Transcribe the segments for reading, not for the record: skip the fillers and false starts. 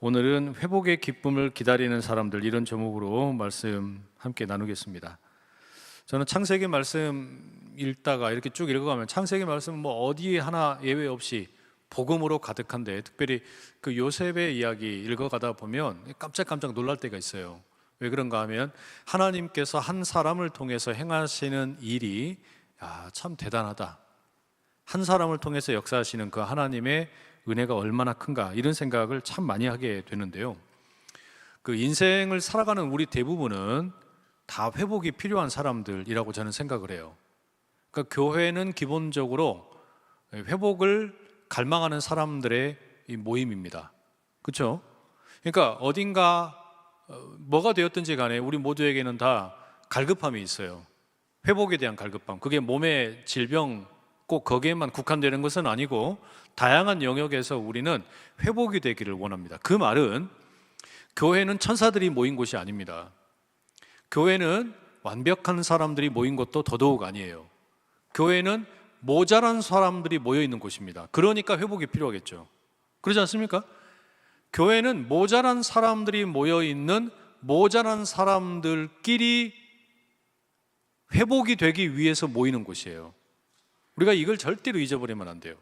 오늘은 회복의 기쁨을 기다리는 사람들, 이런 제목으로 말씀 함께 나누겠습니다. 저는 창세기 말씀 읽다가 이렇게 쭉 읽어가면 창세기 말씀은 뭐 어디 하나 예외 없이 복음으로 가득한데, 특별히 그 요셉의 이야기 읽어가다 보면 깜짝깜짝 놀랄 때가 있어요. 왜 그런가 하면 하나님께서 한 사람을 통해서 행하시는 일이 참 대단하다, 한 사람을 통해서 역사하시는 그 하나님의 은혜가 얼마나 큰가, 이런 생각을 참 많이 하게 되는데요. 그 인생을 살아가는 우리 대부분은 다 회복이 필요한 사람들이라고 저는 생각을 해요. 그러니까 교회는 기본적으로 회복을 갈망하는 사람들의 이 모임입니다. 그렇죠? 그러니까 어딘가 뭐가 되었든지 간에 우리 모두에게는 다 갈급함이 있어요. 회복에 대한 갈급함. 그게 몸의 질병 꼭 거기에만 국한되는 것은 아니고 다양한 영역에서 우리는 회복이 되기를 원합니다. 그 말은 교회는 천사들이 모인 곳이 아닙니다. 교회는 완벽한 사람들이 모인 것도 더더욱 아니에요. 교회는 모자란 사람들이 모여 있는 곳입니다. 그러니까 회복이 필요하겠죠. 그렇지 않습니까? 교회는 모자란 사람들이 모여 있는 모자란 사람들끼리 회복이 되기 위해서 모이는 곳이에요. 우리가 이걸 절대로 잊어버리면 안 돼요.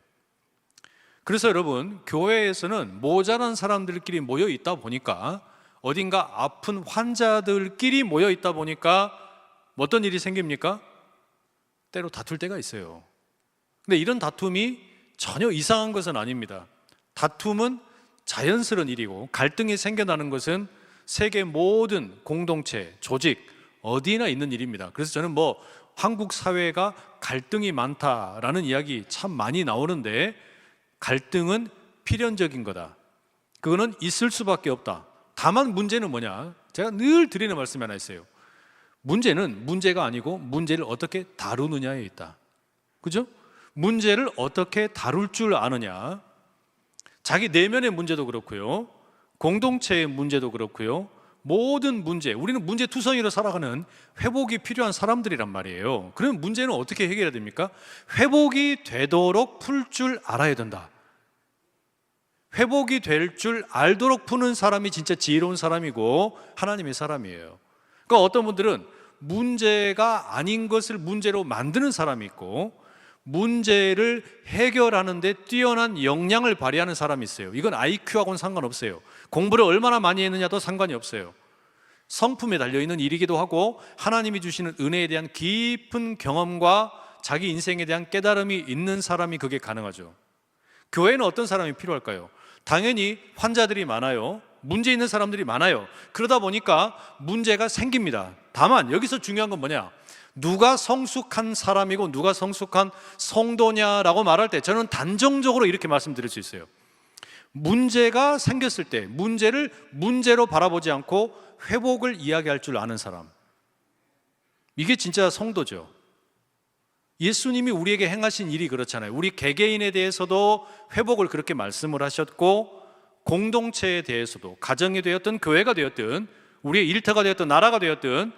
그래서 여러분, 교회에서는 모자란 사람들끼리 모여 있다 보니까, 어딘가 아픈 환자들끼리 모여 있다 보니까 어떤 일이 생깁니까? 때로 다툴 때가 있어요. 근데 이런 다툼이 전혀 이상한 것은 아닙니다. 다툼은 자연스러운 일이고, 갈등이 생겨나는 것은 세계 모든 공동체, 조직 어디나 있는 일입니다. 그래서 저는 한국 사회가 갈등이 많다라는 이야기 참 많이 나오는데, 갈등은 필연적인 거다. 그거는 있을 수밖에 없다. 다만 문제는 뭐냐? 제가 늘 드리는 말씀이 하나 있어요. 문제는 문제가 아니고 문제를 어떻게 다루느냐에 있다. 그죠? 문제를 어떻게 다룰 줄 아느냐. 자기 내면의 문제도 그렇고요, 공동체의 문제도 그렇고요, 모든 문제, 우리는 문제투성이로 살아가는 회복이 필요한 사람들이란 말이에요. 그럼 문제는 어떻게 해결해야 됩니까? 회복이 되도록 풀 줄 알아야 된다. 회복이 될 줄 알도록 푸는 사람이 진짜 지혜로운 사람이고 하나님의 사람이에요. 그러니까 어떤 분들은 문제가 아닌 것을 문제로 만드는 사람이 있고, 문제를 해결하는 데 뛰어난 역량을 발휘하는 사람이 있어요. 이건 IQ하고는 상관없어요. 공부를 얼마나 많이 했느냐도 상관이 없어요. 성품에 달려있는 일이기도 하고, 하나님이 주시는 은혜에 대한 깊은 경험과 자기 인생에 대한 깨달음이 있는 사람이 그게 가능하죠. 교회는 어떤 사람이 필요할까요? 당연히 환자들이 많아요. 문제 있는 사람들이 많아요. 그러다 보니까 문제가 생깁니다. 다만 여기서 중요한 건 뭐냐? 누가 성숙한 사람이고 누가 성숙한 성도냐라고 말할 때 저는 단정적으로 이렇게 말씀드릴 수 있어요. 문제가 생겼을 때 문제를 문제로 바라보지 않고 회복을 이야기할 줄 아는 사람, 이게 진짜 성도죠. 예수님이 우리에게 행하신 일이 그렇잖아요. 우리 개개인에 대해서도 회복을 그렇게 말씀을 하셨고, 공동체에 대해서도, 가정이 되었든 교회가 되었든 우리의 일터가 되었든 나라가 되었든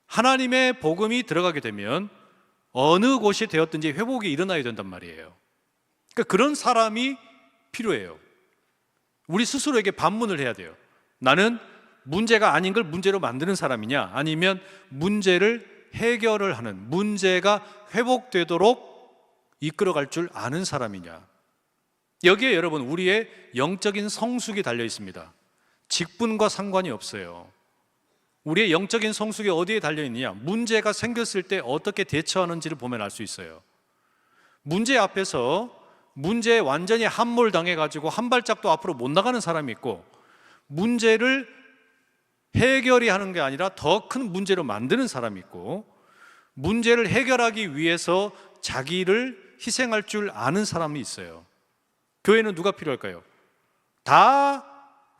하나님의 복음이 들어가게 되면 어느 곳이 되었든지 회복이 일어나야 된단 말이에요. 그러니까 그런 사람이 필요해요. 우리 스스로에게 반문을 해야 돼요. 나는 문제가 아닌 걸 문제로 만드는 사람이냐, 아니면 문제를 해결을 하는, 문제가 회복되도록 이끌어갈 줄 아는 사람이냐. 여기에 여러분, 우리의 영적인 성숙이 달려 있습니다. 직분과 상관이 없어요. 우리의 영적인 성숙이 어디에 달려 있느냐? 문제가 생겼을 때 어떻게 대처하는지를 보면 알 수 있어요. 문제 앞에서 문제에 완전히 함몰당해가지고 한 발짝도 앞으로 못 나가는 사람이 있고, 문제를 해결이 하는 게 아니라 더 큰 문제로 만드는 사람이 있고, 문제를 해결하기 위해서 자기를 희생할 줄 아는 사람이 있어요. 교회는 누가 필요할까요? 다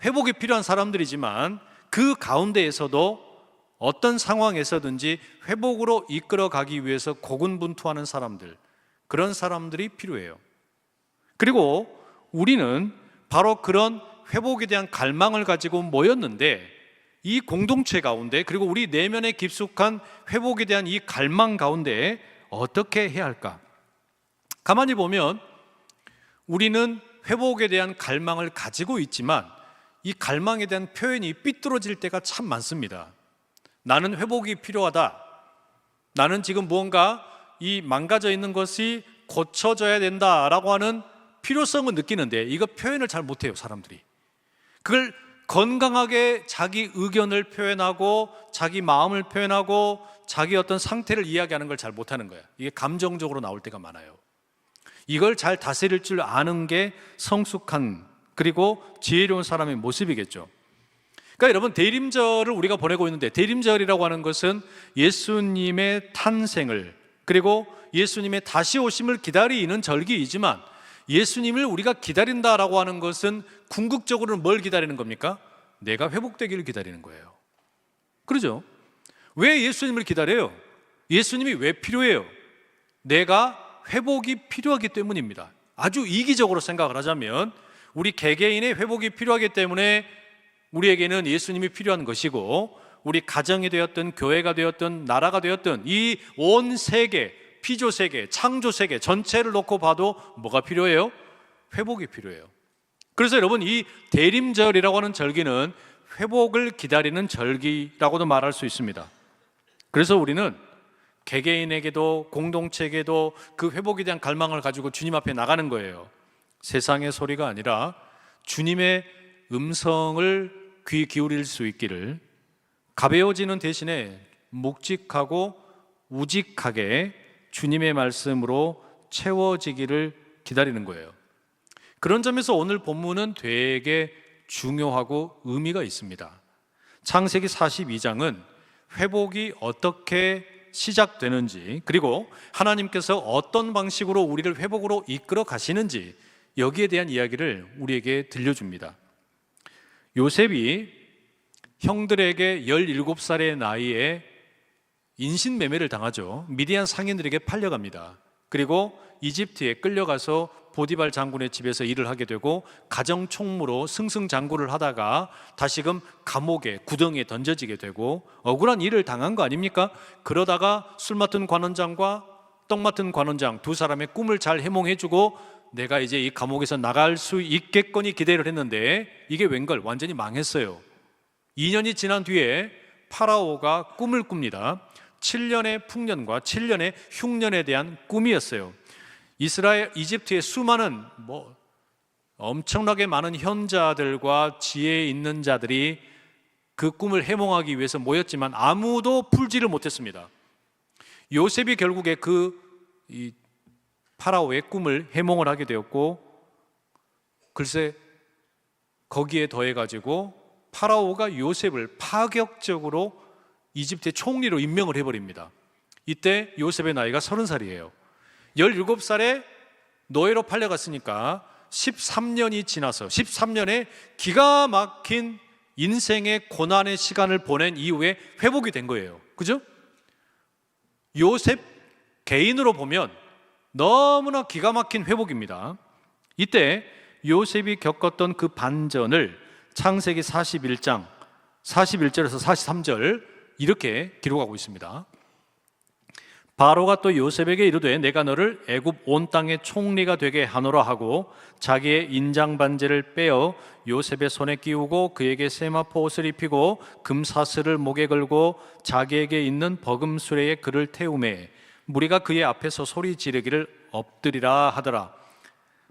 회복이 필요한 사람들이지만 그 가운데에서도 어떤 상황에서든지 회복으로 이끌어가기 위해서 고군분투하는 사람들, 그런 사람들이 필요해요. 그리고 우리는 바로 그런 회복에 대한 갈망을 가지고 모였는데, 이 공동체 가운데, 그리고 우리 내면에 깊숙한 회복에 대한 이 갈망 가운데 어떻게 해야 할까? 가만히 보면 우리는 회복에 대한 갈망을 가지고 있지만 이 갈망에 대한 표현이 삐뚤어질 때가 참 많습니다. 나는 회복이 필요하다. 나는 지금 무언가 이 망가져 있는 것이 고쳐져야 된다라고 하는 필요성을 느끼는데 이거 표현을 잘 못해요, 사람들이. 그걸 건강하게 자기 의견을 표현하고 자기 마음을 표현하고 자기 어떤 상태를 이야기하는 걸 잘 못하는 거예요. 이게 감정적으로 나올 때가 많아요. 이걸 잘 다스릴 줄 아는 게 성숙한 그리고 지혜로운 사람의 모습이겠죠. 그러니까 여러분, 대림절을 우리가 보내고 있는데, 대림절이라고 하는 것은 예수님의 탄생을 그리고 예수님의 다시 오심을 기다리는 절기이지만, 예수님을 우리가 기다린다라고 하는 것은 궁극적으로는 뭘 기다리는 겁니까? 내가 회복되기를 기다리는 거예요. 그러죠? 왜 예수님을 기다려요? 예수님이 왜 필요해요? 내가 회복이 필요하기 때문입니다. 아주 이기적으로 생각을 하자면 우리 개개인의 회복이 필요하기 때문에 우리에게는 예수님이 필요한 것이고, 우리 가정이 되었든 교회가 되었든 나라가 되었든 이 온 세계, 피조 세계, 창조 세계 전체를 놓고 봐도 뭐가 필요해요? 회복이 필요해요. 그래서 여러분, 이 대림절이라고 하는 절기는 회복을 기다리는 절기라고도 말할 수 있습니다. 그래서 우리는 개개인에게도 공동체에게도 그 회복에 대한 갈망을 가지고 주님 앞에 나가는 거예요. 세상의 소리가 아니라 주님의 음성을 귀 기울일 수 있기를, 가벼워지는 대신에 묵직하고 우직하게 주님의 말씀으로 채워지기를 기다리는 거예요. 그런 점에서 오늘 본문은 되게 중요하고 의미가 있습니다. 창세기 42장은 회복이 어떻게 시작되는지, 그리고 하나님께서 어떤 방식으로 우리를 회복으로 이끌어 가시는지, 여기에 대한 이야기를 우리에게 들려줍니다. 요셉이 형들에게 17살의 나이에 인신매매를 당하죠. 미디안 상인들에게 팔려갑니다. 그리고 이집트에 끌려가서 보디발 장군의 집에서 일을 하게 되고, 가정총무로 승승장구를 하다가 다시금 감옥에, 구덩이에 던져지게 되고 억울한 일을 당한 거 아닙니까? 그러다가 술 맡은 관원장과 떡 맡은 관원장 두 사람의 꿈을 잘 해몽해주고 내가 이제 이 감옥에서 나갈 수 있겠거니 기대를 했는데, 이게 웬걸, 완전히 망했어요. 2년이 지난 뒤에 파라오가 꿈을 꿉니다. 7년의 풍년과 7년의 흉년에 대한 꿈이었어요. 이집트의 수많은 엄청나게 많은 현자들과 지혜 있는 자들이 그 꿈을 해몽하기 위해서 모였지만 아무도 풀지를 못했습니다. 요셉이 결국에 이 파라오의 꿈을 해몽을 하게 되었고, 글쎄 거기에 더해가지고 파라오가 요셉을 파격적으로 이집트의 총리로 임명을 해버립니다. 이때 요셉의 나이가 30살이에요 17살에 노예로 팔려갔으니까 13년이 지나서 13년의 기가 막힌 인생의 고난의 시간을 보낸 이후에 회복이 된 거예요. 그죠? 요셉 개인으로 보면 너무나 기가 막힌 회복입니다. 이때 요셉이 겪었던 그 반전을 창세기 41장 41절에서 43절 이렇게 기록하고 있습니다. 바로가 또 요셉에게 이르되 내가 너를 애굽 온 땅의 총리가 되게 하노라 하고 자기의 인장 반지를 빼어 요셉의 손에 끼우고 그에게 세마포 옷을 입히고 금사슬을 목에 걸고 자기에게 있는 버금 수레에 그를 태우매 무리가 그의 앞에서 소리 지르기를 엎드리라 하더라.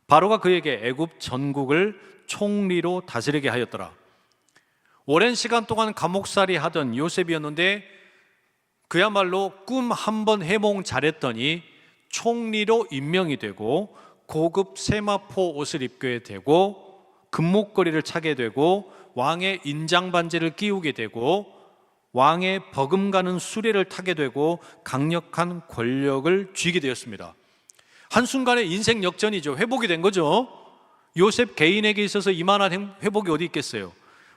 바로가 그에게 애굽 전국을 총리로 다스리게 하였더라. 오랜 시간 동안 감옥살이 하던 요셉이었는데 그야말로 꿈 한 번 해몽 잘했더니 총리로 임명이 되고 고급 세마포 옷을 입게 되고 금목걸이를 차게 되고 왕의 인장 반지를 끼우게 되고 왕의 버금가는 수레를 타게 되고 강력한 권력을 쥐게 되었습니다. 한순간의 인생 역전이죠. 회복이 된 거죠. 요셉 개인에게 있어서 이만한 회복이 어디 있겠어요.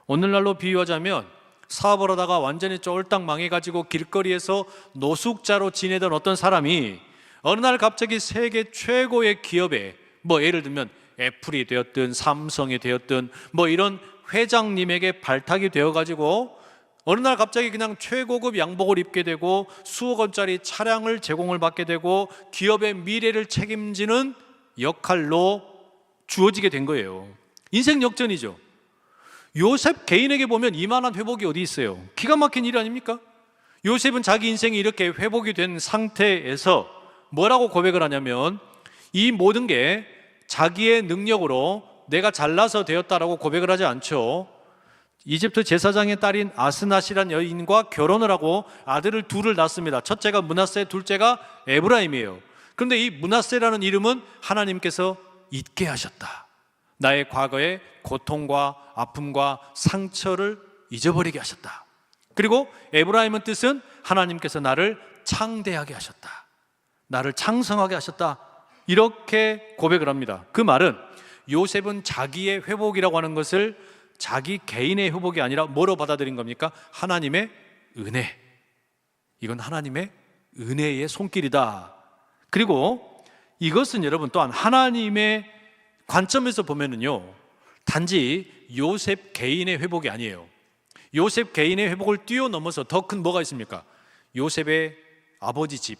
오늘날로 비유하자면 사업을 하다가 완전히 쫄딱 망해가지고 길거리에서 노숙자로 지내던 어떤 사람이 어느 날 갑자기 세계 최고의 기업에 예를 들면 애플이 되었든 삼성이 되었든 이런 회장님에게 발탁이 되어가지고 어느 날 갑자기 그냥 최고급 양복을 입게 되고 수억 원짜리 차량을 제공을 받게 되고 기업의 미래를 책임지는 역할로 주어지게 된 거예요. 인생 역전이죠. 요셉 개인에게 보면 이만한 회복이 어디 있어요? 기가 막힌 일 아닙니까? 요셉은 자기 인생이 이렇게 회복이 된 상태에서 뭐라고 고백을 하냐면 이 모든 게 자기의 능력으로 내가 잘나서 되었다라고 고백을 하지 않죠. 이집트 제사장의 딸인 아스낫이란 여인과 결혼을 하고 아들을 둘을 낳습니다. 첫째가 므낫세, 둘째가 에브라임이에요. 그런데 이 므낫세라는 이름은 하나님께서 잊게 하셨다. 나의 과거의 고통과 아픔과 상처를 잊어버리게 하셨다. 그리고 에브라임은 뜻은 하나님께서 나를 창대하게 하셨다. 나를 창성하게 하셨다. 이렇게 고백을 합니다. 그 말은 요셉은 자기의 회복이라고 하는 것을 자기 개인의 회복이 아니라 뭐로 받아들인 겁니까? 하나님의 은혜. 이건 하나님의 은혜의 손길이다. 그리고 이것은 여러분 또한 하나님의 관점에서 보면은요, 단지 요셉 개인의 회복이 아니에요. 요셉 개인의 회복을 뛰어넘어서 더 큰 뭐가 있습니까? 요셉의 아버지 집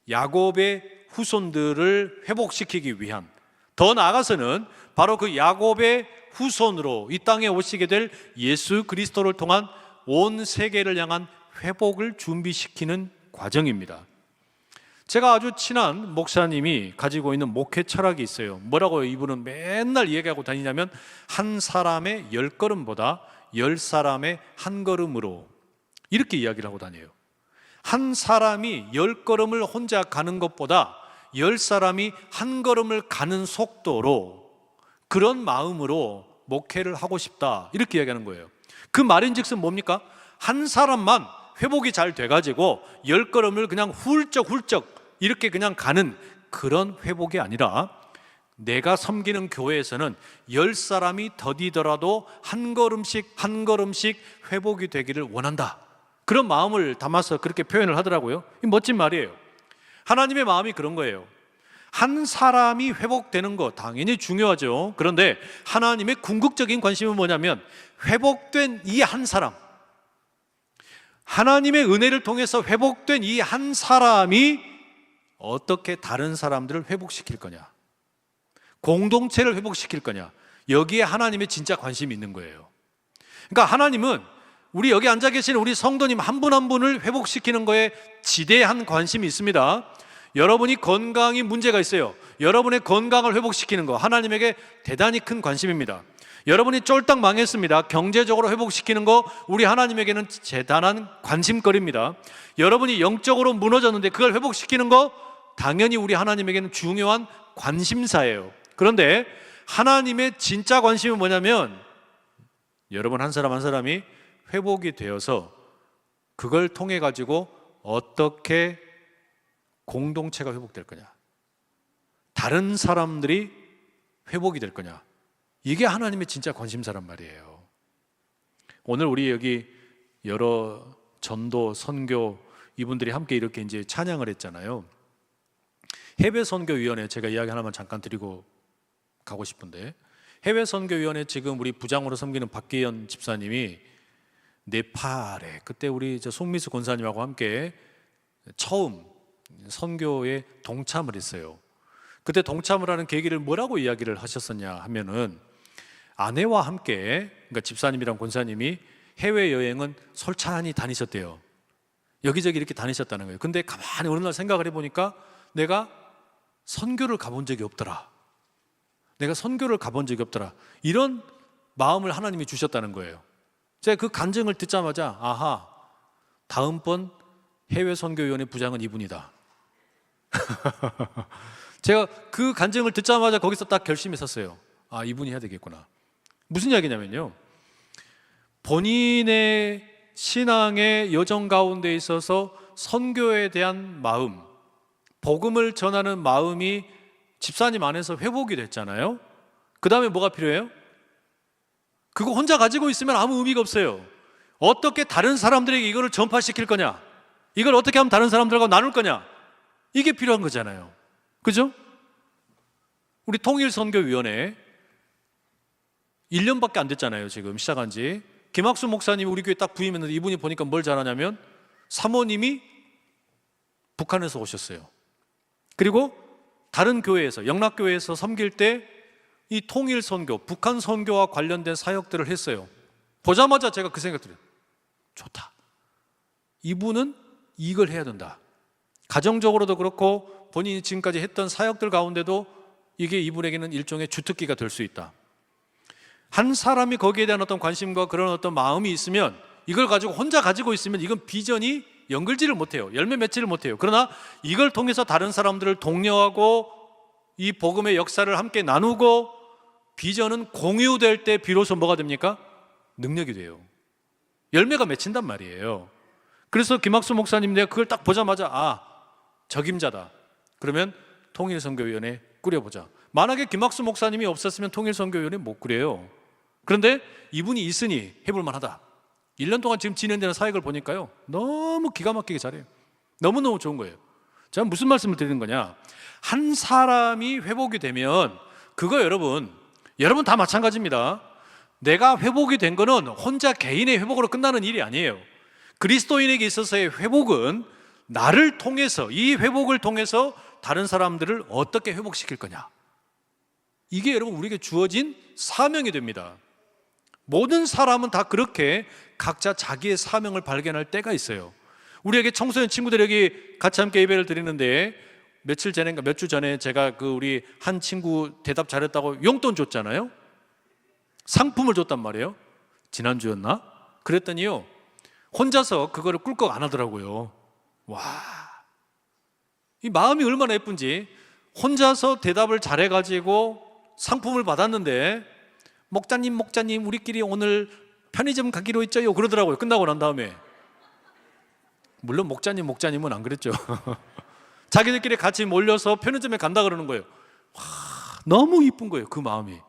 야곱의 후손들을 회복시키기 위한, 더 나아가서는 바로 그 야곱의 후손으로 이 땅에 오시게 될 예수 그리스도를 통한 온 세계를 향한 회복을 준비시키는 과정입니다. 제가 아주 친한 목사님이 가지고 있는 목회 철학이 있어요. 뭐라고 이분은 맨날 얘기하고 다니냐면 한 사람의 10걸음보다 10사람의 한 걸음으로, 이렇게 이야기를 하고 다녀요. 한 사람이 10걸음을 혼자 가는 것보다 10사람이 한 걸음을 가는 속도로, 그런 마음으로 목회를 하고 싶다, 이렇게 이야기하는 거예요. 그 말인즉슨 뭡니까? 한 사람만 회복이 잘 돼가지고 10걸음을 그냥 훌쩍훌쩍 이렇게 그냥 가는 그런 회복이 아니라, 내가 섬기는 교회에서는 10사람이 더디더라도 한 걸음씩 한 걸음씩 회복이 되기를 원한다, 그런 마음을 담아서 그렇게 표현을 하더라고요. 멋진 말이에요. 하나님의 마음이 그런 거예요. 한 사람이 회복되는 거 당연히 중요하죠. 그런데 하나님의 궁극적인 관심은 뭐냐면 회복된 이 한 사람, 하나님의 은혜를 통해서 회복된 이 한 사람이 어떻게 다른 사람들을 회복시킬 거냐, 공동체를 회복시킬 거냐, 여기에 하나님의 진짜 관심이 있는 거예요. 그러니까 하나님은 우리 여기 앉아 계시는 우리 성도님 한 분 한 분을 회복시키는 거에 지대한 관심이 있습니다. 여러분이 건강이 문제가 있어요. 여러분의 건강을 회복시키는 거 하나님에게 대단히 큰 관심입니다. 여러분이 쫄딱 망했습니다. 경제적으로 회복시키는 거 우리 하나님에게는 대단한 관심거리입니다. 여러분이 영적으로 무너졌는데 그걸 회복시키는 거 당연히 우리 하나님에게는 중요한 관심사예요. 그런데 하나님의 진짜 관심은 뭐냐면 여러분 한 사람 한 사람이 회복이 되어서 그걸 통해 가지고 어떻게 공동체가 회복될 거냐, 다른 사람들이 회복이 될 거냐, 이게 하나님의 진짜 관심사란 말이에요. 오늘 우리 여기 여러 전도, 선교 이분들이 함께 이렇게 이제 찬양을 했잖아요. 해외선교위원회 제가 이야기 하나만 잠깐 드리고 가고 싶은데, 해외선교위원회 지금 우리 부장으로 섬기는 박기현 집사님이 네팔에, 그때 우리 송미수 권사님하고 함께 처음 선교에 동참을 했어요. 그때 동참을 하는 계기를 뭐라고 이야기를 하셨었냐 하면은, 아내와 함께, 그러니까 집사님이랑 권사님이 해외여행은 솔찬히 다니셨대요. 여기저기 이렇게 다니셨다는 거예요. 근데 가만히 어느 날 생각을 해보니까 내가 선교를 가본 적이 없더라, 내가 선교를 가본 적이 없더라, 이런 마음을 하나님이 주셨다는 거예요. 제가 그 간증을 듣자마자 아하, 다음번 해외선교위원회 부장은 이분이다. 제가 그 간증을 듣자마자 거기서 딱 결심했었어요. 아, 이분이 해야 되겠구나. 무슨 이야기냐면요, 본인의 신앙의 여정 가운데 있어서 선교에 대한 마음, 복음을 전하는 마음이 집사님 안에서 회복이 됐잖아요. 그 다음에 뭐가 필요해요? 그거 혼자 가지고 있으면 아무 의미가 없어요. 어떻게 다른 사람들에게 이거를 전파시킬 거냐, 이걸 어떻게 하면 다른 사람들과 나눌 거냐, 이게 필요한 거잖아요. 그죠? 우리 통일선교위원회 1년밖에 안 됐잖아요. 지금 시작한 지. 김학수 목사님이 우리 교회 딱 부임했는데 이분이 보니까 뭘 잘하냐면 사모님이 북한에서 오셨어요. 그리고 다른 교회에서, 영락교회에서 섬길 때 이 통일선교, 북한 선교와 관련된 사역들을 했어요. 보자마자 제가 그 생각 들어요. 좋다. 이분은 이걸 해야 된다. 가정적으로도 그렇고 본인이 지금까지 했던 사역들 가운데도 이게 이분에게는 일종의 주특기가 될 수 있다. 한 사람이 거기에 대한 어떤 관심과 그런 어떤 마음이 있으면, 이걸 가지고 혼자 가지고 있으면 이건 비전이 연결지를 못해요. 열매 맺지를 못해요. 그러나 이걸 통해서 다른 사람들을 독려하고 이 복음의 역사를 함께 나누고 비전은 공유될 때 비로소 뭐가 됩니까? 능력이 돼요. 열매가 맺힌단 말이에요. 그래서 김학수 목사님, 내가 그걸 딱 보자마자 적임자다. 그러면 통일선교위원회 꾸려보자. 만약에 김학수 목사님이 없었으면 통일선교위원회 못 꾸려요. 그런데 이분이 있으니 해볼 만하다. 1년 동안 지금 진행되는 사역을 보니까요, 너무 기가 막히게 잘해요. 너무너무 좋은 거예요. 제가 무슨 말씀을 드리는 거냐, 한 사람이 회복이 되면 그거 여러분 다 마찬가지입니다. 내가 회복이 된 거는 혼자 개인의 회복으로 끝나는 일이 아니에요. 그리스도인에게 있어서의 회복은 나를 통해서, 이 회복을 통해서 다른 사람들을 어떻게 회복시킬 거냐, 이게 여러분 우리에게 주어진 사명이 됩니다. 모든 사람은 다 그렇게 각자 자기의 사명을 발견할 때가 있어요. 우리에게 청소년 친구들이 여기 같이 함께 예배를 드리는데 며칠 전인가 몇 주 전에 제가 우리 한 친구 대답 잘했다고 용돈 줬잖아요. 상품을 줬단 말이에요. 지난주였나? 그랬더니요, 혼자서 그거를 꿀꺽 안 하더라고요. 와, 이 마음이 얼마나 예쁜지. 혼자서 대답을 잘해가지고 상품을 받았는데 목자님 우리끼리 오늘 편의점 가기로 했죠요 그러더라고요. 끝나고 난 다음에. 물론 목자님은 안 그랬죠. 자기들끼리 같이 몰려서 편의점에 간다 그러는 거예요. 와, 너무 이쁜 거예요. 그 마음이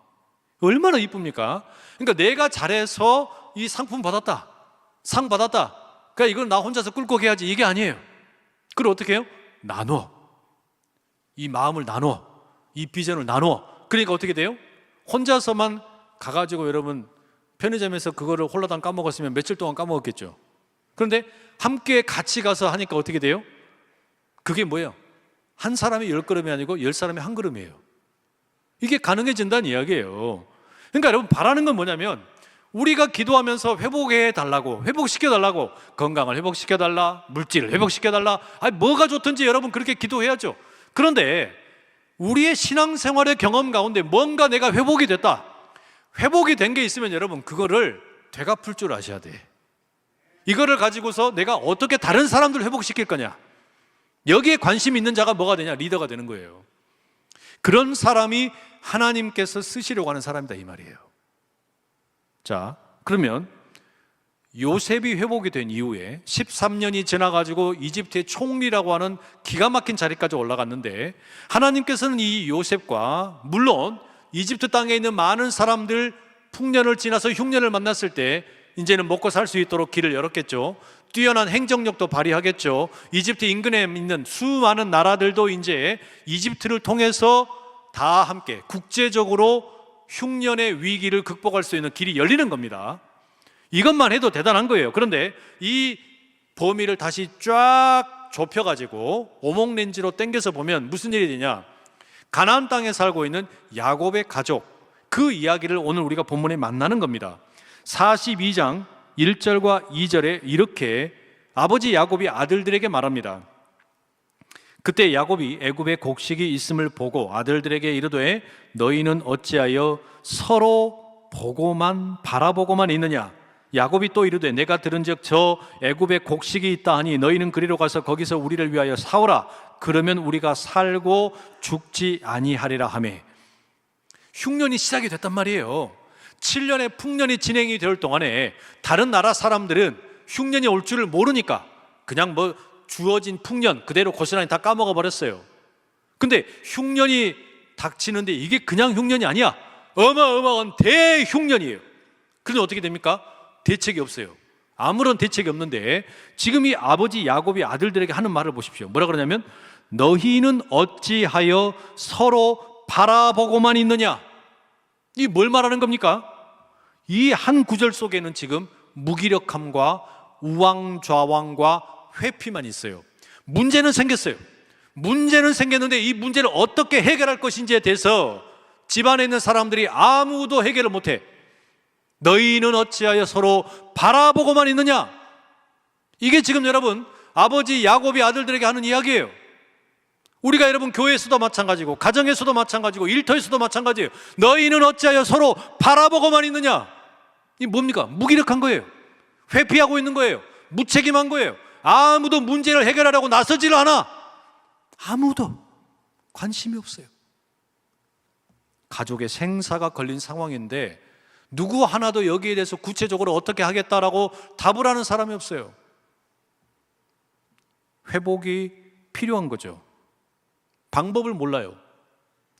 얼마나 이쁩니까? 그러니까 내가 잘해서 이 상품 받았다, 상 받았다, 그러니까 이걸 나 혼자서 꿀꺽 해야지, 이게 아니에요. 그걸 어떻게 해요? 나눠. 이 마음을 나눠, 이 비전을 나눠. 그러니까 어떻게 돼요? 혼자서만 가가지고 여러분 편의점에서 그거를 홀라당 까먹었으면 며칠 동안 까먹었겠죠. 그런데 함께 같이 가서 하니까 어떻게 돼요? 그게 뭐예요? 한 사람이 10그릇이 아니고 10사람이 한 그릇이에요. 이게 가능해진다는 이야기예요. 그러니까 여러분 바라는 건 뭐냐면, 우리가 기도하면서 회복해달라고, 회복시켜달라고, 건강을 회복시켜달라, 물질을 회복시켜달라, 뭐가 좋든지 여러분 그렇게 기도해야죠. 그런데 우리의 신앙생활의 경험 가운데 뭔가 내가 회복이 됐다, 회복이 된 게 있으면 여러분 그거를 되갚을 줄 아셔야 돼. 이거를 가지고서 내가 어떻게 다른 사람들을 회복시킬 거냐, 여기에 관심 있는 자가 뭐가 되냐? 리더가 되는 거예요. 그런 사람이 하나님께서 쓰시려고 하는 사람이다, 이 말이에요. 자, 그러면 요셉이 회복이 된 이후에 13년이 지나가지고 이집트의 총리라고 하는 기가 막힌 자리까지 올라갔는데, 하나님께서는 이 요셉과 물론 이집트 땅에 있는 많은 사람들 풍년을 지나서 흉년을 만났을 때 이제는 먹고 살 수 있도록 길을 열었겠죠. 뛰어난 행정력도 발휘하겠죠. 이집트 인근에 있는 수많은 나라들도 이제 이집트를 통해서 다 함께 국제적으로 흉년의 위기를 극복할 수 있는 길이 열리는 겁니다. 이것만 해도 대단한 거예요. 그런데 이 범위를 다시 쫙 좁혀가지고 오목렌지로 당겨서 보면 무슨 일이 되냐, 가나안 땅에 살고 있는 야곱의 가족, 그 이야기를 오늘 우리가 본문에 만나는 겁니다. 42장 1절과 2절에 이렇게 아버지 야곱이 아들들에게 말합니다. 그때 야곱이 애굽에 곡식이 있음을 보고 아들들에게 이르되 너희는 어찌하여 서로 바라보고만 있느냐. 야곱이 또 이르되 내가 들은즉 저 애굽에 곡식이 있다 하니 너희는 그리로 가서 거기서 우리를 위하여 사오라. 그러면 우리가 살고 죽지 아니하리라 하며. 흉년이 시작이 됐단 말이에요. 7년의 풍년이 진행이 될 동안에 다른 나라 사람들은 흉년이 올 줄을 모르니까 그냥 주어진 풍년 그대로 고스란히 다 까먹어 버렸어요. 근데 흉년이 닥치는데 이게 그냥 흉년이 아니야. 어마어마한 대흉년이에요. 그런데 어떻게 됩니까? 대책이 없어요. 아무런 대책이 없는데 지금 이 아버지 야곱이 아들들에게 하는 말을 보십시오. 뭐라 그러냐면 너희는 어찌하여 서로 바라보고만 있느냐. 이 뭘 말하는 겁니까? 이 한 구절 속에는 지금 무기력함과 우왕좌왕과 회피만 있어요. 문제는 생겼어요. 문제는 생겼는데 이 문제를 어떻게 해결할 것인지에 대해서 집안에 있는 사람들이 아무도 해결을 못해. 너희는 어찌하여 서로 바라보고만 있느냐? 이게 지금 여러분 아버지 야곱이 아들들에게 하는 이야기예요. 우리가 여러분 교회에서도 마찬가지고 가정에서도 마찬가지고 일터에서도 마찬가지예요. 너희는 어찌하여 서로 바라보고만 있느냐? 이 뭡니까? 무기력한 거예요. 회피하고 있는 거예요. 무책임한 거예요. 아무도 문제를 해결하려고 나서지를 않아. 아무도 관심이 없어요. 가족의 생사가 걸린 상황인데 누구 하나도 여기에 대해서 구체적으로 어떻게 하겠다라고 답을 하는 사람이 없어요. 회복이 필요한 거죠. 방법을 몰라요.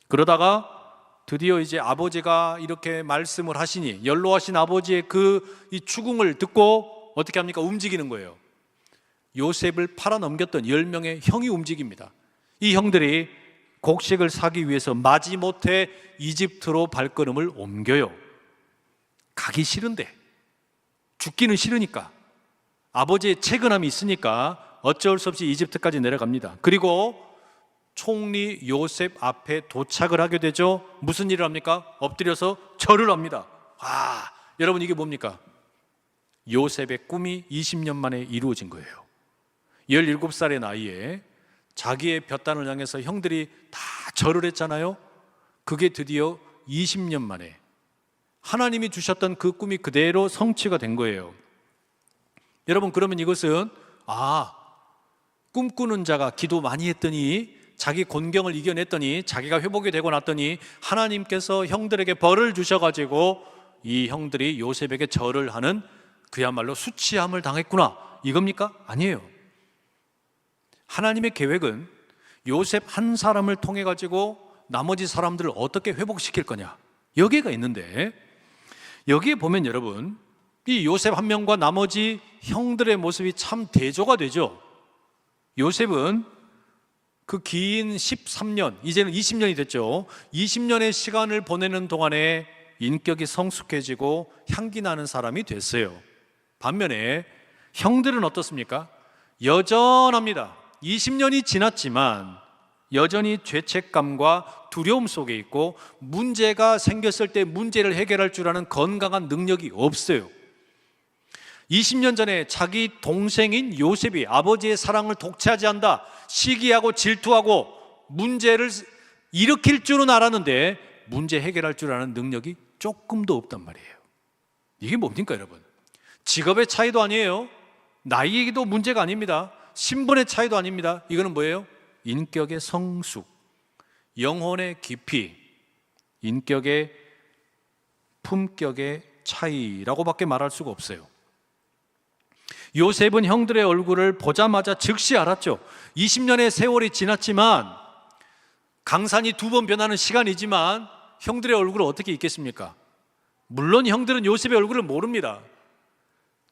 그러다가 드디어 이제 아버지가 이렇게 말씀을 하시니 연로하신 아버지의 이 추궁을 듣고 어떻게 합니까? 움직이는 거예요. 요셉을 팔아넘겼던 10명의 형이 움직입니다. 이 형들이 곡식을 사기 위해서 마지못해 이집트로 발걸음을 옮겨요. 가기 싫은데, 죽기는 싫으니까, 아버지의 채근함이 있으니까 어쩔 수 없이 이집트까지 내려갑니다. 그리고 총리 요셉 앞에 도착을 하게 되죠. 무슨 일을 합니까? 엎드려서 절을 합니다. 여러분 이게 뭡니까? 요셉의 꿈이 20년 만에 이루어진 거예요. 17살의 나이에 자기의 볕단을 향해서 형들이 다 절을 했잖아요. 그게 드디어 20년 만에 하나님이 주셨던 그 꿈이 그대로 성취가 된 거예요. 여러분 그러면 이것은 꿈꾸는 자가 기도 많이 했더니 자기 곤경을 이겨냈더니 자기가 회복이 되고 났더니 하나님께서 형들에게 벌을 주셔가지고 이 형들이 요셉에게 절을 하는 그야말로 수치함을 당했구나 이겁니까? 아니에요. 하나님의 계획은 요셉 한 사람을 통해 가지고 나머지 사람들을 어떻게 회복시킬 거냐 여기가 있는데 여기에 보면 여러분 이 요셉 한 명과 나머지 형들의 모습이 참 대조가 되죠. 요셉은 그 긴 13년, 이제는 20년이 됐죠. 20년의 시간을 보내는 동안에 인격이 성숙해지고 향기 나는 사람이 됐어요. 반면에 형들은 어떻습니까? 여전합니다. 20년이 지났지만 여전히 죄책감과 두려움 속에 있고 문제가 생겼을 때 문제를 해결할 줄 아는 건강한 능력이 없어요. 20년 전에 자기 동생인 요셉이 아버지의 사랑을 독차지 한다 시기하고 질투하고 문제를 일으킬 줄은 알았는데 문제 해결할 줄 아는 능력이 조금도 없단 말이에요. 이게 뭡니까 여러분? 직업의 차이도 아니에요. 나이에도 문제가 아닙니다. 신분의 차이도 아닙니다. 이거는 뭐예요? 인격의 성숙, 영혼의 깊이, 인격의 품격의 차이라고밖에 말할 수가 없어요. 요셉은 형들의 얼굴을 보자마자 즉시 알았죠. 20년의 세월이 지났지만 강산이 2번 변하는 시간이지만 형들의 얼굴을 어떻게 잊겠습니까? 물론 형들은 요셉의 얼굴을 모릅니다.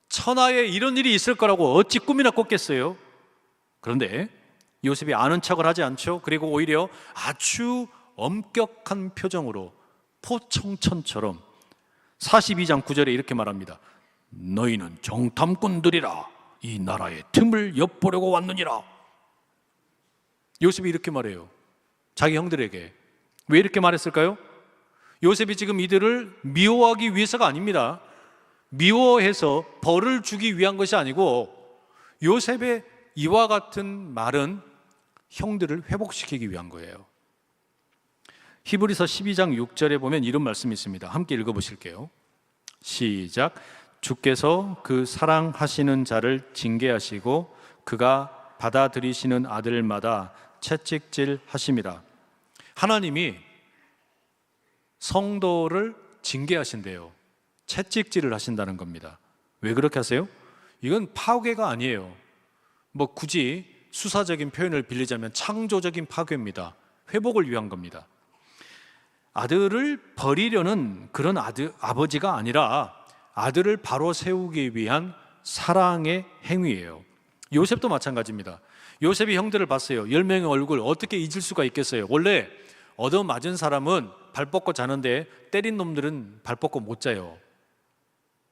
천하에 이런 일이 있을 거라고 어찌 꿈이나 꿨겠어요? 그런데 요셉이 아는 척을 하지 않죠. 그리고 오히려 아주 엄격한 표정으로 포청천처럼 42장 9절에 이렇게 말합니다. 너희는 정탐꾼들이라 이 나라의 틈을 엿보려고 왔느니라. 요셉이 이렇게 말해요. 자기 형들에게. 왜 이렇게 말했을까요? 요셉이 지금 이들을 미워하기 위해서가 아닙니다. 미워해서 벌을 주기 위한 것이 아니고 요셉의 이와 같은 말은 형들을 회복시키기 위한 거예요. 히브리서 12장 6절에 보면 이런 말씀이 있습니다. 함께 읽어보실게요. 시작. 주께서 그 사랑하시는 자를 징계하시고 그가 받아들이시는 아들마다 채찍질 하심이라. 하나님이 성도를 징계하신대요. 채찍질을 하신다는 겁니다. 왜 그렇게 하세요? 이건 파괴가 아니에요. 굳이 수사적인 표현을 빌리자면 창조적인 파괴입니다. 회복을 위한 겁니다. 아들을 버리려는 그런 아버지가 아니라 아들을 바로 세우기 위한 사랑의 행위예요. 요셉도 마찬가지입니다. 요셉이 형들을 봤어요. 10명의 얼굴 어떻게 잊을 수가 있겠어요? 원래 얻어맞은 사람은 발 뻗고 자는데 때린 놈들은 발 뻗고 못 자요.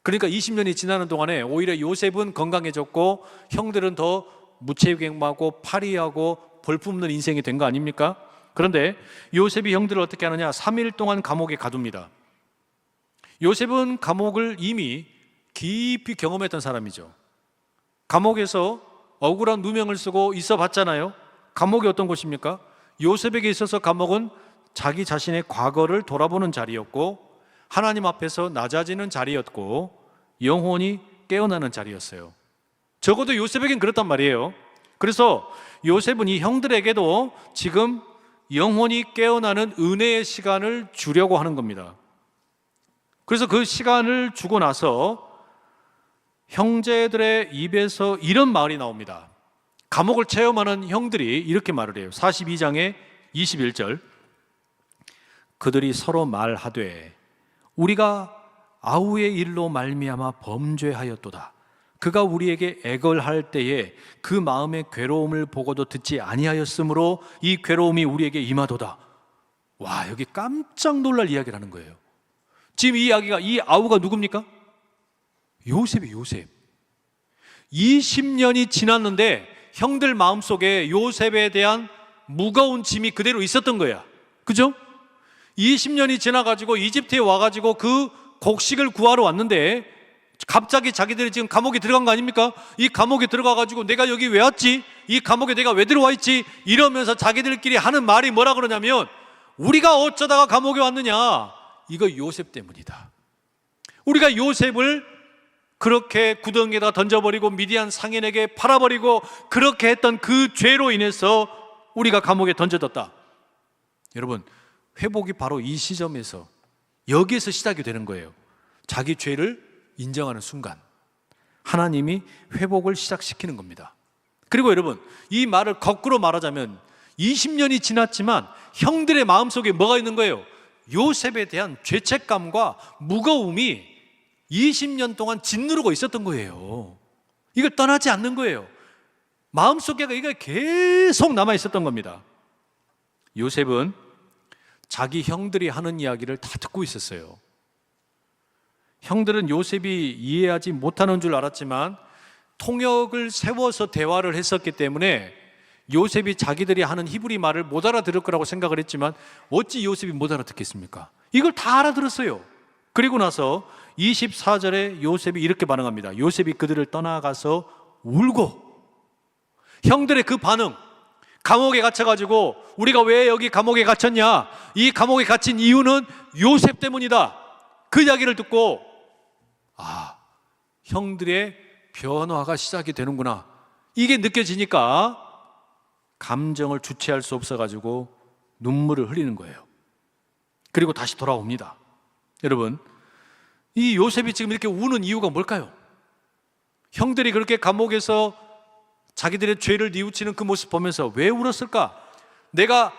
그러니까 20년이 지나는 동안에 오히려 요셉은 건강해졌고 형들은 더 무책임하고 파리하고 볼품없는 인생이 된 거 아닙니까? 그런데 요셉이 형들을 어떻게 하느냐? 3일 동안 감옥에 가둡니다. 요셉은 감옥을 이미 깊이 경험했던 사람이죠. 감옥에서 억울한 누명을 쓰고 있어 봤잖아요. 감옥이 어떤 곳입니까? 요셉에게 있어서 감옥은 자기 자신의 과거를 돌아보는 자리였고, 하나님 앞에서 낮아지는 자리였고, 영혼이 깨어나는 자리였어요. 적어도 요셉에겐 그렇단 말이에요. 그래서 요셉은 이 형들에게도 지금 영혼이 깨어나는 은혜의 시간을 주려고 하는 겁니다. 그래서 그 시간을 주고 나서 형제들의 입에서 이런 말이 나옵니다. 감옥을 체험하는 형들이 이렇게 말을 해요. 42장의 21절. 그들이 서로 말하되 우리가 아우의 일로 말미암아 범죄하였도다. 그가 우리에게 애걸할 때에 그 마음의 괴로움을 보고도 듣지 아니하였으므로 이 괴로움이 우리에게 임하도다. 와, 여기 깜짝 놀랄 이야기를 하는 거예요. 지금 이 이야기가, 이 아우가 누굽니까? 요셉이에요. 요셉. 20년이 지났는데 형들 마음속에 요셉에 대한 무거운 짐이 그대로 있었던 거야. 그죠? 20년이 지나가지고 이집트에 와가지고 그 곡식을 구하러 왔는데 갑자기 자기들이 지금 감옥에 들어간 거 아닙니까? 이 감옥에 들어가가지고 내가 여기 왜 왔지? 이 감옥에 내가 왜 들어와 있지? 이러면서 자기들끼리 하는 말이 뭐라 그러냐면 우리가 어쩌다가 감옥에 왔느냐? 이거 요셉 때문이다. 우리가 요셉을 그렇게 구덩이에다 던져버리고 미디안 상인에게 팔아버리고 그렇게 했던 그 죄로 인해서 우리가 감옥에 던져졌다. 여러분, 회복이 바로 이 시점에서, 여기에서 시작이 되는 거예요. 자기 죄를 인정하는 순간 하나님이 회복을 시작시키는 겁니다. 그리고 여러분, 이 말을 거꾸로 말하자면 20년이 지났지만 형들의 마음속에 뭐가 있는 거예요? 요셉에 대한 죄책감과 무거움이 20년 동안 짓누르고 있었던 거예요. 이걸 떠나지 않는 거예요. 마음속에 이게 계속 남아 있었던 겁니다. 요셉은 자기 형들이 하는 이야기를 다 듣고 있었어요. 형들은 요셉이 이해하지 못하는 줄 알았지만 통역을 세워서 대화를 했었기 때문에 요셉이 자기들이 하는 히브리 말을 못 알아들을 거라고 생각을 했지만 어찌 요셉이 못 알아듣겠습니까? 이걸 다 알아들었어요. 그리고 나서 24절에 요셉이 이렇게 반응합니다. 요셉이 그들을 떠나가서 울고, 형들의 그 반응, 감옥에 갇혀가지고 우리가 왜 여기 감옥에 갇혔냐? 이 감옥에 갇힌 이유는 요셉 때문이다. 그 이야기를 듣고 형들의 변화가 시작이 되는구나, 이게 느껴지니까 감정을 주체할 수 없어가지고 눈물을 흘리는 거예요. 그리고 다시 돌아옵니다. 여러분, 이 요셉이 지금 이렇게 우는 이유가 뭘까요? 형들이 그렇게 감옥에서 자기들의 죄를 뉘우치는 그 모습 보면서 왜 울었을까? 내가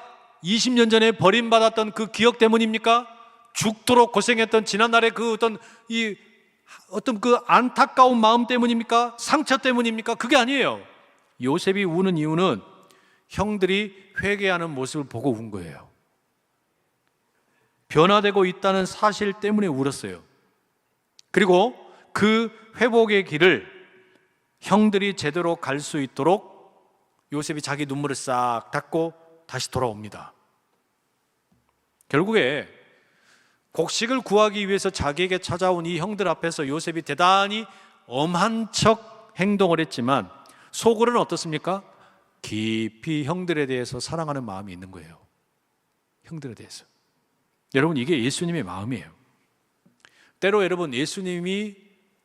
20년 전에 버림받았던 그 기억 때문입니까? 죽도록 고생했던 지난날의 그 어떤 그 안타까운 마음 때문입니까? 상처 때문입니까? 그게 아니에요. 요셉이 우는 이유는 형들이 회개하는 모습을 보고 운 거예요. 변화되고 있다는 사실 때문에 울었어요. 그리고 그 회복의 길을 형들이 제대로 갈 수 있도록 요셉이 자기 눈물을 싹 닦고 다시 돌아옵니다. 결국에 곡식을 구하기 위해서 자기에게 찾아온 이 형들 앞에서 요셉이 대단히 엄한 척 행동을 했지만 속으로는 어떻습니까? 깊이 형들에 대해서 사랑하는 마음이 있는 거예요. 형들에 대해서. 여러분, 이게 예수님의 마음이에요. 때로 여러분, 예수님이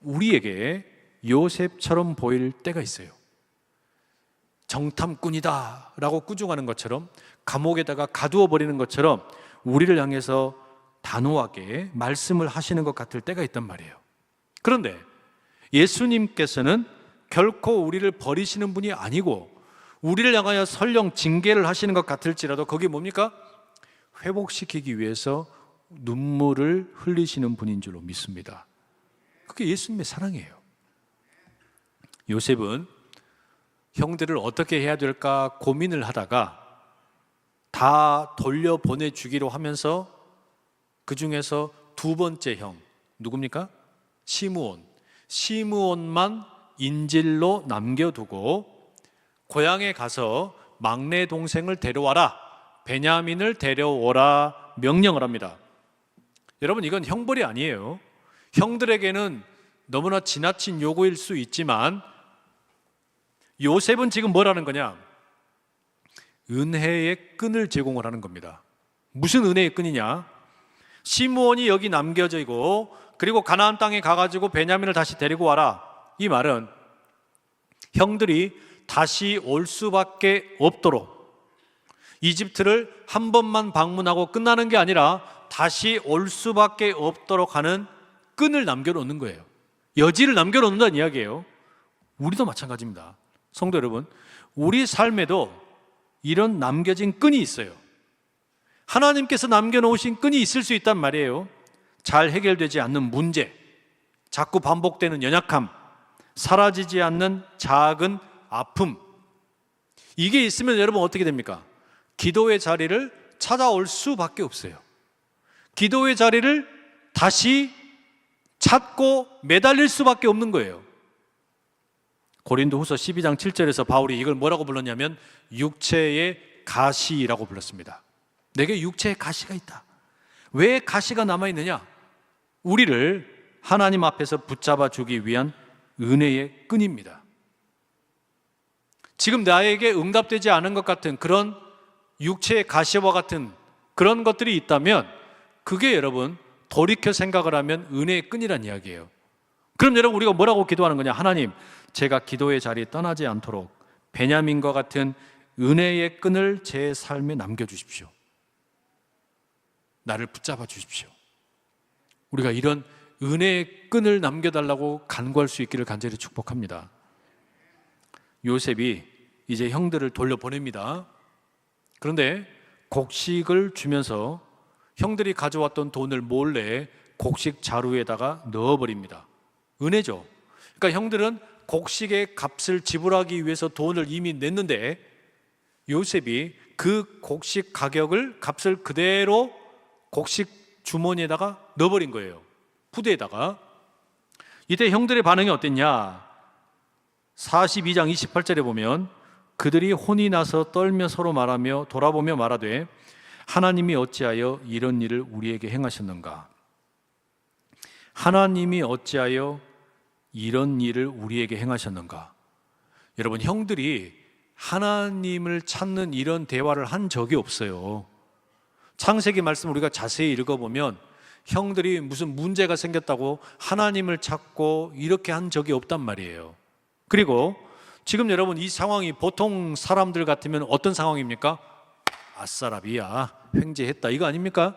우리에게 요셉처럼 보일 때가 있어요. 정탐꾼이다 라고 꾸중하는 것처럼, 감옥에다가 가두어 버리는 것처럼 우리를 향해서 단호하게 말씀을 하시는 것 같을 때가 있단 말이에요. 그런데 예수님께서는 결코 우리를 버리시는 분이 아니고 우리를 향하여 설령 징계를 하시는 것 같을지라도 그게 뭡니까? 회복시키기 위해서 눈물을 흘리시는 분인 줄로 믿습니다. 그게 예수님의 사랑이에요. 요셉은 형들을 어떻게 해야 될까 고민을 하다가 다 돌려보내주기로 하면서 그 중에서 두 번째 형, 누굽니까? 시므온만 인질로 남겨두고 고향에 가서 막내 동생을 데려와라, 베냐민을 데려오라 명령을 합니다. 여러분, 이건 형벌이 아니에요. 형들에게는 너무나 지나친 요구일 수 있지만 요셉은 지금 뭐라는 거냐? 은혜의 끈을 제공을 하는 겁니다. 무슨 은혜의 끈이냐? 시므온이 여기 남겨지고 그리고 가나안 땅에 가가지고 베냐민을 다시 데리고 와라. 이 말은 형들이 다시 올 수밖에 없도록 이집트를 한 번만 방문하고 끝나는 게 아니라 다시 올 수밖에 없도록 하는 끈을 남겨놓는 거예요. 여지를 남겨놓는다는 이야기예요. 우리도 마찬가지입니다. 성도 여러분, 우리 삶에도 이런 남겨진 끈이 있어요. 하나님께서 남겨놓으신 끈이 있을 수 있단 말이에요. 잘 해결되지 않는 문제, 자꾸 반복되는 연약함, 사라지지 않는 작은 아픔, 이게 있으면 여러분 어떻게 됩니까? 기도의 자리를 찾아올 수밖에 없어요. 기도의 자리를 다시 찾고 매달릴 수밖에 없는 거예요. 고린도후서 12장 7절에서 바울이 이걸 뭐라고 불렀냐면 육체의 가시라고 불렀습니다. 내게 육체의 가시가 있다. 왜 가시가 남아있느냐? 우리를 하나님 앞에서 붙잡아 주기 위한 은혜의 끈입니다. 지금 나에게 응답되지 않은 것 같은 그런 육체의 가시와 같은 그런 것들이 있다면 그게 여러분 돌이켜 생각을 하면 은혜의 끈이란 이야기예요. 그럼 여러분 우리가 뭐라고 기도하는 거냐? 하나님, 제가 기도의 자리에 떠나지 않도록 베냐민과 같은 은혜의 끈을 제 삶에 남겨주십시오. 나를 붙잡아 주십시오. 우리가 이런 은혜의 끈을 남겨달라고 간구할 수 있기를 간절히 축복합니다. 요셉이 이제 형들을 돌려보냅니다. 그런데 곡식을 주면서 형들이 가져왔던 돈을 몰래 곡식 자루에다가 넣어버립니다. 은혜죠. 그러니까 형들은 곡식의 값을 지불하기 위해서 돈을 이미 냈는데 요셉이 그 곡식 가격을 값을 그대로 곡식 주머니에다가 넣어버린 거예요. 푸대에다가. 이때 형들의 반응이 어땠냐? 42장 28절에 보면 그들이 혼이 나서 떨며 서로 말하며 돌아보며 말하되 하나님이 어찌하여 이런 일을 우리에게 행하셨는가? 하나님이 어찌하여 이런 일을 우리에게 행하셨는가? 여러분, 형들이 하나님을 찾는 이런 대화를 한 적이 없어요. 창세기 말씀 우리가 자세히 읽어보면 형들이 무슨 문제가 생겼다고 하나님을 찾고 이렇게 한 적이 없단 말이에요. 그리고 지금 여러분 이 상황이 보통 사람들 같으면 어떤 상황입니까? 아싸라비야, 횡재했다, 이거 아닙니까?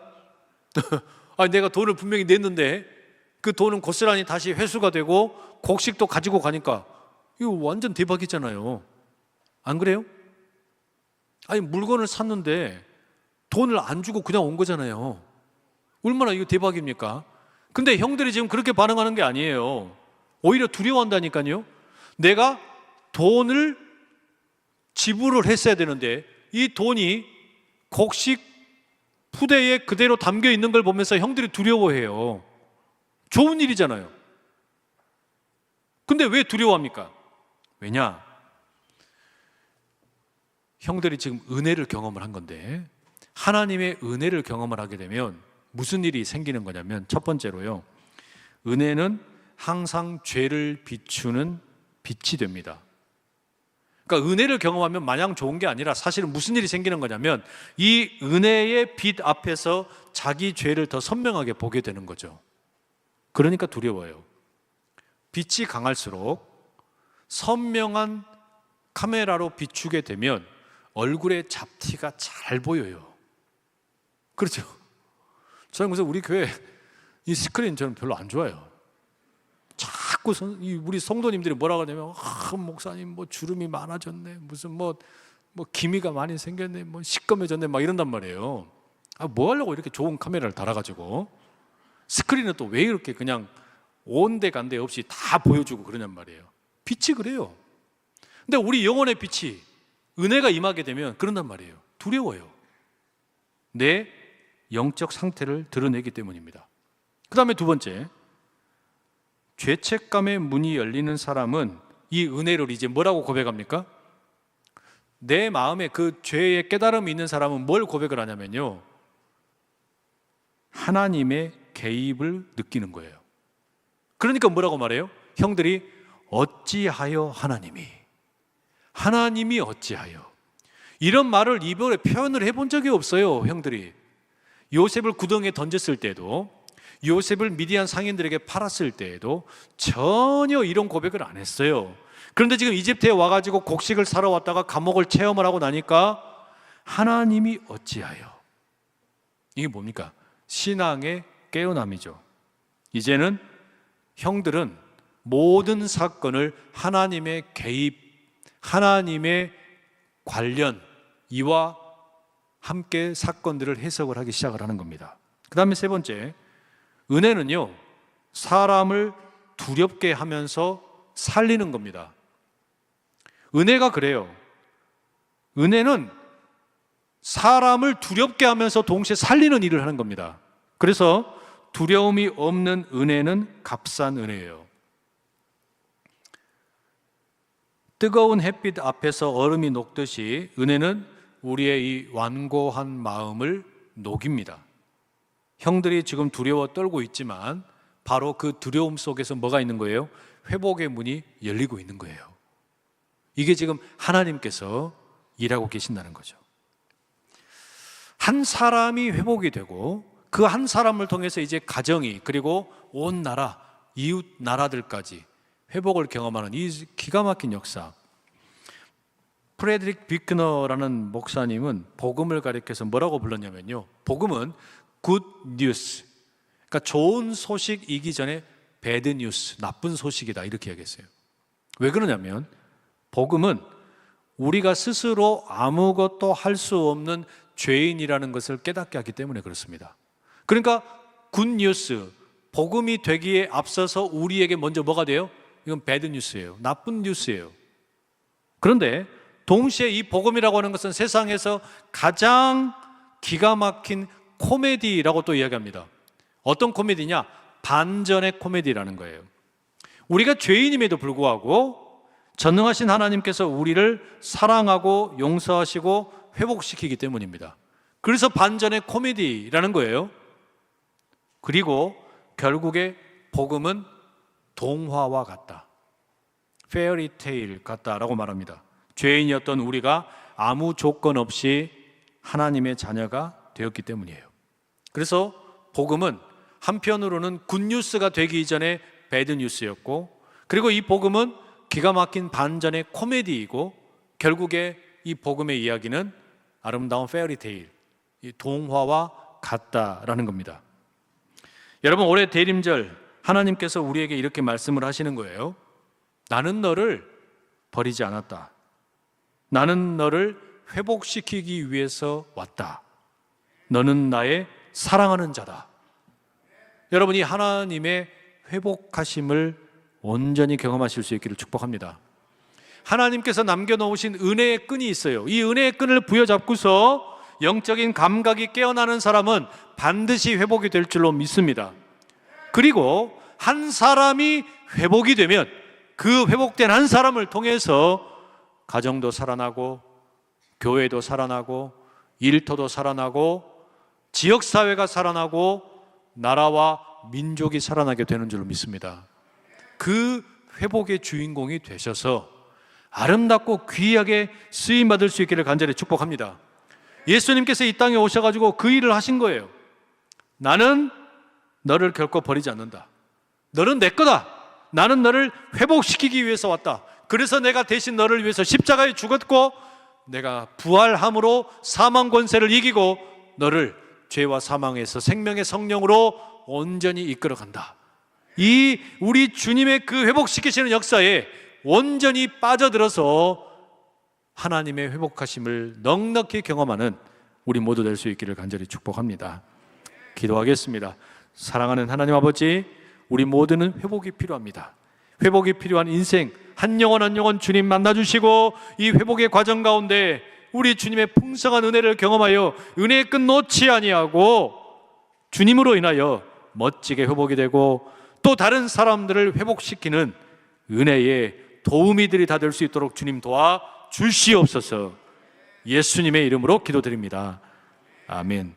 아니, 내가 돈을 분명히 냈는데 그 돈은 고스란히 다시 회수가 되고 곡식도 가지고 가니까 이거 완전 대박이잖아요. 안 그래요? 아니, 물건을 샀는데 돈을 안 주고 그냥 온 거잖아요. 얼마나 이거 대박입니까? 근데 형들이 지금 그렇게 반응하는 게 아니에요. 오히려 두려워한다니까요. 내가 돈을 지불을 했어야 되는데 이 돈이 곡식 푸대에 그대로 담겨 있는 걸 보면서 형들이 두려워해요. 좋은 일이잖아요. 근데 왜 두려워합니까? 왜냐? 형들이 지금 은혜를 경험을 한 건데 하나님의 은혜를 경험을 하게 되면 무슨 일이 생기는 거냐면 첫 번째로요, 은혜는 항상 죄를 비추는 빛이 됩니다. 그러니까 은혜를 경험하면 마냥 좋은 게 아니라 사실은 무슨 일이 생기는 거냐면 이 은혜의 빛 앞에서 자기 죄를 더 선명하게 보게 되는 거죠. 그러니까 두려워요. 빛이 강할수록 선명한 카메라로 비추게 되면 얼굴의 잡티가 잘 보여요. 그렇죠? 저는 그래서 우리 교회 이 스크린 저는 별로 안 좋아요. 자꾸 우리 성도님들이 뭐라고 하냐면 목사님 뭐 주름이 많아졌네, 무슨 뭐 기미가 많이 생겼네, 뭐 시꺼매졌네, 막 이런단 말이에요. 뭐 하려고 이렇게 좋은 카메라를 달아가지고 스크린은 또 왜 이렇게 그냥 온데간데 없이 다 보여주고 그러냔 말이에요. 빛이 그래요. 근데 우리 영혼의 빛이 은혜가 임하게 되면 그런단 말이에요. 두려워요. 내 영적 상태를 드러내기 때문입니다. 그 다음에 두 번째, 죄책감의 문이 열리는 사람은 이 은혜를 이제 뭐라고 고백합니까? 내 마음에 그 죄의 깨달음이 있는 사람은 뭘 고백을 하냐면요, 하나님의 개입을 느끼는 거예요. 그러니까 뭐라고 말해요? 형들이 어찌하여 하나님이 어찌하여, 이런 말을 이번에 표현을 해본 적이 없어요. 형들이 요셉을 구덩이에 던졌을 때도, 요셉을 미디안 상인들에게 팔았을 때에도 전혀 이런 고백을 안 했어요. 그런데 지금 이집트에 와가지고 곡식을 사러 왔다가 감옥을 체험을 하고 나니까 하나님이 어찌하여, 이게 뭡니까? 신앙의 깨어남이죠. 이제는 형들은 모든 사건을 하나님의 개입, 하나님의 관련, 이와 함께 사건들을 해석을 하기 시작을 하는 겁니다. 그 다음에 세 번째, 은혜는요, 사람을 두렵게 하면서 살리는 겁니다. 은혜가 그래요. 은혜는 사람을 두렵게 하면서 동시에 살리는 일을 하는 겁니다. 그래서 두려움이 없는 은혜는 값싼 은혜예요. 뜨거운 햇빛 앞에서 얼음이 녹듯이 은혜는 우리의 이 완고한 마음을 녹입니다. 형들이 지금 두려워 떨고 있지만 바로 그 두려움 속에서 뭐가 있는 거예요? 회복의 문이 열리고 있는 거예요. 이게 지금 하나님께서 일하고 계신다는 거죠. 한 사람이 회복이 되고 그 한 사람을 통해서 이제 가정이, 그리고 온 나라, 이웃 나라들까지 회복을 경험하는 이 기가 막힌 역사. 프레드릭 비크너라는 목사님은 복음을 가리켜서 뭐라고 불렀냐면요, 복음은 굿 뉴스, 그러니까 좋은 소식이기 전에 배드 뉴스, 나쁜 소식이다, 이렇게 얘기했어요. 왜 그러냐면 복음은 우리가 스스로 아무것도 할 수 없는 죄인이라는 것을 깨닫게 하기 때문에 그렇습니다. 그러니까 굿 뉴스, 복음이 되기에 앞서서 우리에게 먼저 뭐가 돼요? 이건 배드 뉴스예요. 나쁜 뉴스예요. 그런데 동시에 이 복음이라고 하는 것은 세상에서 가장 기가 막힌 코미디라고 또 이야기합니다. 어떤 코미디냐? 반전의 코미디라는 거예요. 우리가 죄인임에도 불구하고 전능하신 하나님께서 우리를 사랑하고 용서하시고 회복시키기 때문입니다. 그래서 반전의 코미디라는 거예요. 그리고 결국에 복음은 동화와 같다, 페어리테일 같다라고 말합니다. 죄인이었던 우리가 아무 조건 없이 하나님의 자녀가 되었기 때문이에요. 그래서 복음은 한편으로는 굿뉴스가 되기 이전에 배드뉴스였고, 그리고 이 복음은 기가 막힌 반전의 코미디이고, 결국에 이 복음의 이야기는 아름다운 페어리테일, 이 동화와 같다라는 겁니다. 여러분, 올해 대림절 하나님께서 우리에게 이렇게 말씀을 하시는 거예요. 나는 너를 버리지 않았다. 나는 너를 회복시키기 위해서 왔다. 너는 나의 사랑하는 자다. 여러분이 하나님의 회복하심을 온전히 경험하실 수 있기를 축복합니다. 하나님께서 남겨놓으신 은혜의 끈이 있어요. 이 은혜의 끈을 부여잡고서 영적인 감각이 깨어나는 사람은 반드시 회복이 될 줄로 믿습니다. 그리고 한 사람이 회복이 되면 그 회복된 한 사람을 통해서 가정도 살아나고, 교회도 살아나고, 일터도 살아나고, 지역사회가 살아나고, 나라와 민족이 살아나게 되는 줄로 믿습니다. 그 회복의 주인공이 되셔서 아름답고 귀하게 쓰임받을 수 있기를 간절히 축복합니다. 예수님께서 이 땅에 오셔가지고 그 일을 하신 거예요. 나는 너를 결코 버리지 않는다. 너는 내 거다. 나는 너를 회복시키기 위해서 왔다. 그래서 내가 대신 너를 위해서 십자가에 죽었고, 내가 부활함으로 사망 권세를 이기고 너를 죄와 사망에서 생명의 성령으로 온전히 이끌어간다. 이 우리 주님의 그 회복시키시는 역사에 온전히 빠져들어서 하나님의 회복하심을 넉넉히 경험하는 우리 모두 될 수 있기를 간절히 축복합니다. 기도하겠습니다. 사랑하는 하나님 아버지, 우리 모두는 회복이 필요합니다. 회복이 필요한 인생, 한 영혼 한 영혼 주님 만나주시고, 이 회복의 과정 가운데 우리 주님의 풍성한 은혜를 경험하여 은혜의 끈 놓지 아니하고 주님으로 인하여 멋지게 회복이 되고, 또 다른 사람들을 회복시키는 은혜의 도우미들이 다 될 수 있도록 주님 도와 주시옵소서. 예수님의 이름으로 기도드립니다. 아멘.